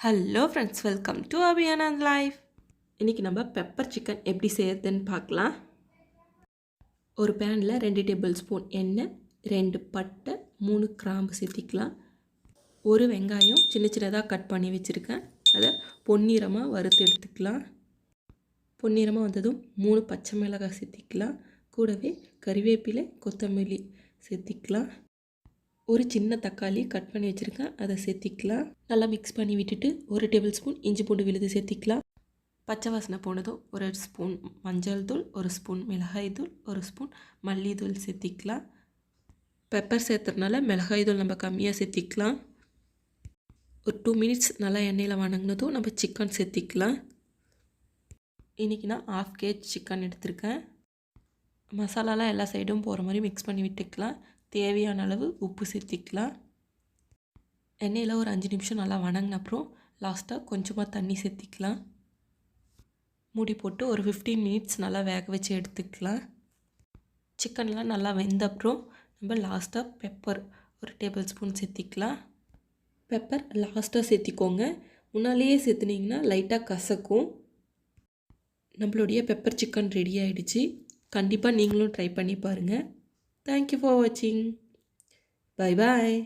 Hello friends, welcome to Abianandlife. இன்றைக்கி நம்ம pepper chicken எப்படி செய்யறதுன்னு பார்க்கலாம். ஒரு பேனில் 2 டேபிள் ஸ்பூன் எண்ணெய், 2 பட்டை, 3 கிராம்பு சேர்த்திக்கலாம். ஒரு வெங்காயம் சின்ன சின்னதாக கட் பண்ணி வச்சுருக்கேன், அதை பொன்னிறமாக வறுத்து எடுத்துக்கலாம். பொன்னிறமாக வந்ததும் 3 பச்சை மிளகாய் சேர்த்திக்கலாம். கூடவே கறிவேப்பிலை, கொத்தமல்லி சேர்த்திக்கலாம். ஒரு சின்ன தக்காளி கட் பண்ணி வச்சுருக்கேன், அதை சேர்த்திக்கலாம். நல்லா மிக்ஸ் பண்ணி விட்டுட்டு 1 டேபிள் ஸ்பூன் இஞ்சி பூண்டு விழுது சேர்த்திக்கலாம். பச்சை வாசனை போனதும் 1 ஸ்பூன் மஞ்சள் தூள், 1 ஸ்பூன் மிளகாய் தூள், 1 ஸ்பூன் மல்லித்தூள் சேர்த்திக்கலாம். பெப்பர் சேர்த்துறதுனால மிளகாய் தூள் நம்ம கம்மியாக சேர்த்திக்கலாம். ஒரு 2 மினிட்ஸ் நல்லா எண்ணெயில் வணங்கினதும் நம்ம சிக்கன் சேர்த்திக்கலாம். இன்றைக்கி நான் 1/2 kg சிக்கன் எடுத்திருக்கேன். மசாலாலாம் எல்லா சைடும் போகிற மாதிரி மிக்ஸ் பண்ணி விட்டுக்கலாம். தேவையான அளவு உப்பு சேர்த்திக்கலாம். எண்ணெயில் ஒரு 5 நிமிஷம் நல்லா வணங்கின அப்புறம் லாஸ்ட்டாக கொஞ்சமாக தண்ணி சேர்த்திக்கலாம். மூடி போட்டு ஒரு 15 மினிட்ஸ் நல்லா வேக வச்சு எடுத்துக்கலாம். சிக்கன்லாம் நல்லா வெந்த அப்புறம் நம்ம லாஸ்ட்டாக பெப்பர் 1 டேபிள் ஸ்பூன் சேர்த்திக்கலாம். பெப்பர் லாஸ்ட்டாக சேர்த்திக்கோங்க, முன்னாலேயே சேர்த்துனிங்கன்னா லைட்டாக கசக்கும். நம்மளுடைய பெப்பர் சிக்கன் ரெடி ஆகிடுச்சு. கண்டிப்பாக நீங்களும் ட்ரை பண்ணி பாருங்கள். Thank you for watching. Bye bye.